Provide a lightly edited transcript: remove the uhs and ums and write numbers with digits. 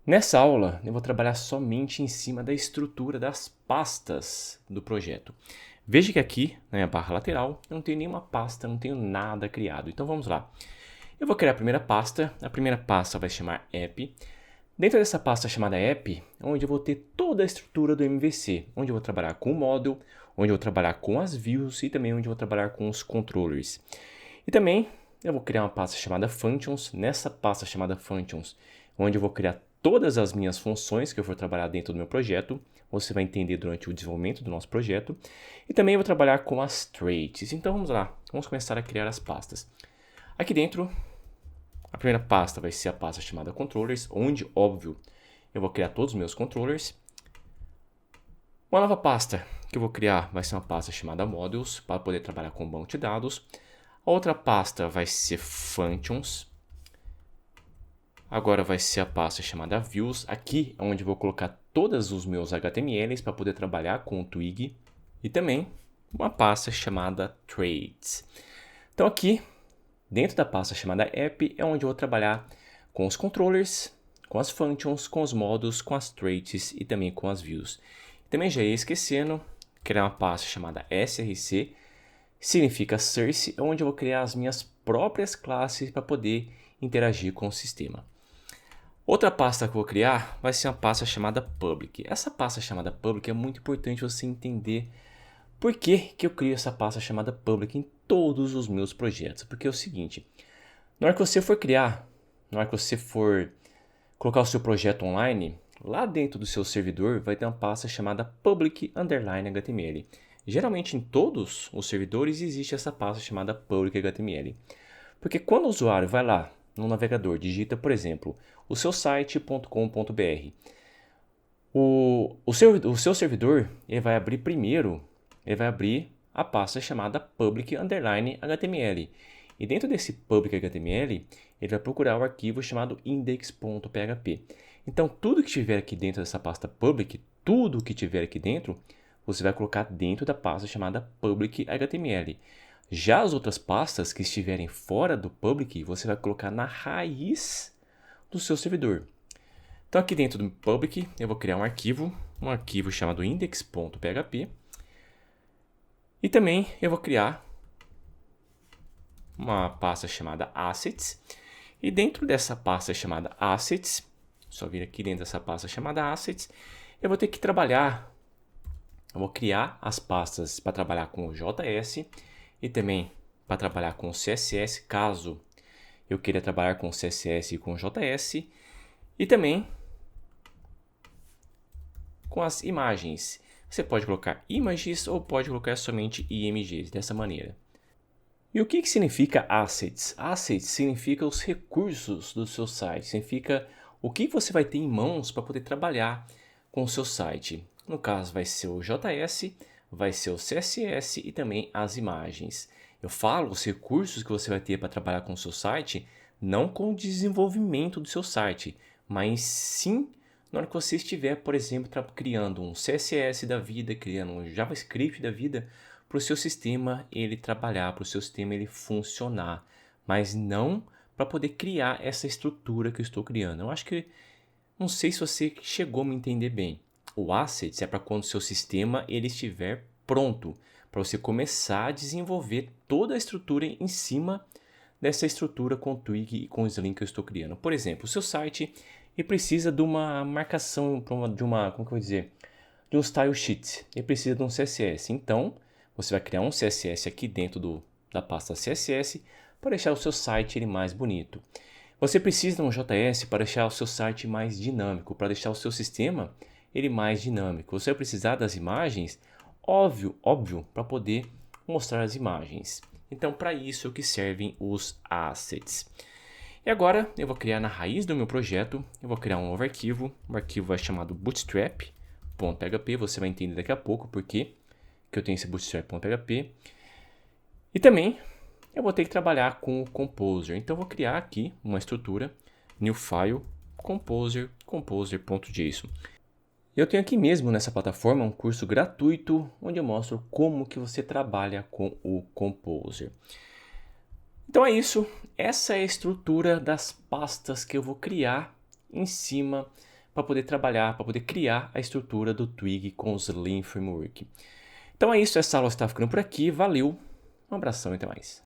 Nessa aula, eu vou trabalhar somente em cima da estrutura das pastas do projeto. Veja que aqui, na minha barra lateral, eu não tenho nenhuma pasta, não tenho nada criado. Então vamos lá. Eu vou criar a primeira pasta vai chamar app. Dentro dessa pasta chamada app, é onde eu vou ter toda a estrutura do MVC, onde eu vou trabalhar com o model, onde eu vou trabalhar com as views e também onde eu vou trabalhar com os controllers. E também eu vou criar uma pasta chamada functions. Nessa pasta chamada functions, onde eu vou criar todas as minhas funções que eu for trabalhar dentro do meu projeto. Você vai entender durante o desenvolvimento do nosso projeto. E também eu vou trabalhar com as traits. Então vamos lá, vamos começar a criar as pastas. Aqui dentro, a primeira pasta vai ser a pasta chamada controllers, onde, óbvio, eu vou criar todos os meus controllers. Uma nova pasta que eu vou criar vai ser uma pasta chamada models, para poder trabalhar com banco de dados. A outra pasta vai ser functions. Agora vai ser a pasta chamada views. Aqui é onde eu vou colocar todos os meus HTMLs para poder trabalhar com o Twig. E também uma pasta chamada traits. Então aqui, dentro da pasta chamada app, é onde eu vou trabalhar com os controllers, com as functions, com os modos, com as traits e também com as views. Também já ia esquecendo, criar uma pasta chamada src, significa source, onde eu vou criar as minhas próprias classes para poder interagir com o sistema. Outra pasta que eu vou criar vai ser uma pasta chamada public. Essa pasta chamada public é muito importante você entender por que eu crio essa pasta chamada public em todos os meus projetos. Porque é o seguinte, na hora que você for criar, na hora que você for colocar o seu projeto online, lá dentro do seu servidor vai ter uma pasta chamada public_html. Geralmente em todos os servidores existe essa pasta chamada public_html. Porque quando o usuário vai lá no navegador, digita, por exemplo, o seu site.com.br, o seu servidor ele vai abrir primeiro, ele vai abrir a pasta chamada public_html. E dentro desse public_html, ele vai procurar o arquivo chamado index.php. Então, tudo que tiver aqui dentro dessa pasta public, tudo que tiver aqui dentro, você vai colocar dentro da pasta chamada public_html. Já as outras pastas que estiverem fora do public, você vai colocar na raiz do seu servidor. Então, aqui dentro do public, eu vou criar um arquivo chamado index.php. E também eu vou criar uma pasta chamada assets. E dentro dessa pasta chamada assets, só vir aqui dentro dessa pasta chamada assets, eu vou ter que trabalhar, eu vou criar as pastas para trabalhar com o JS e também para trabalhar com o CSS, caso eu queira trabalhar com o CSS e com o JS, e também com as imagens. Você pode colocar images ou pode colocar somente IMGs, dessa maneira. E o que significa assets? Assets significa os recursos do seu site, significa o que você vai ter em mãos para poder trabalhar com o seu site. No caso vai ser o JS, vai ser o CSS e também as imagens. Eu falo os recursos que você vai ter para trabalhar com o seu site, não com o desenvolvimento do seu site, mas sim na hora que você estiver, por exemplo, criando um CSS da vida, criando um JavaScript da vida, para o seu sistema ele trabalhar, para o seu sistema ele funcionar, mas não para poder criar essa estrutura que eu estou criando. Eu acho que, não sei se você chegou a me entender bem. O Assets é para quando o seu sistema ele estiver pronto, para você começar a desenvolver toda a estrutura em cima dessa estrutura com o Twig e com o Slim que eu estou criando. Por exemplo, o seu site ele precisa de uma marcação, como que eu vou dizer, de um style sheet, ele precisa de um CSS. Então, você vai criar um CSS aqui dentro da pasta CSS para deixar o seu site ele mais bonito. Você precisa de um JS para deixar o seu site mais dinâmico, para deixar o seu sistema ele mais dinâmico. Você vai precisar das imagens, óbvio, para poder mostrar as imagens. Então, para isso que servem os assets. E agora, eu vou criar na raiz do meu projeto, eu vou criar um novo arquivo. O arquivo vai chamado bootstrap.php, você vai entender daqui a pouco por que eu tenho esse bootstrap.php. E também eu vou ter que trabalhar com o Composer. Então eu vou criar aqui uma estrutura, new file, composer.json. Eu tenho aqui mesmo nessa plataforma um curso gratuito onde eu mostro como que você trabalha com o Composer. Então é isso, essa é a estrutura das pastas que eu vou criar em cima para poder trabalhar, para poder criar a estrutura do Twig com o Slim Framework. Então é isso, essa aula está ficando por aqui. Valeu, um abração e até mais.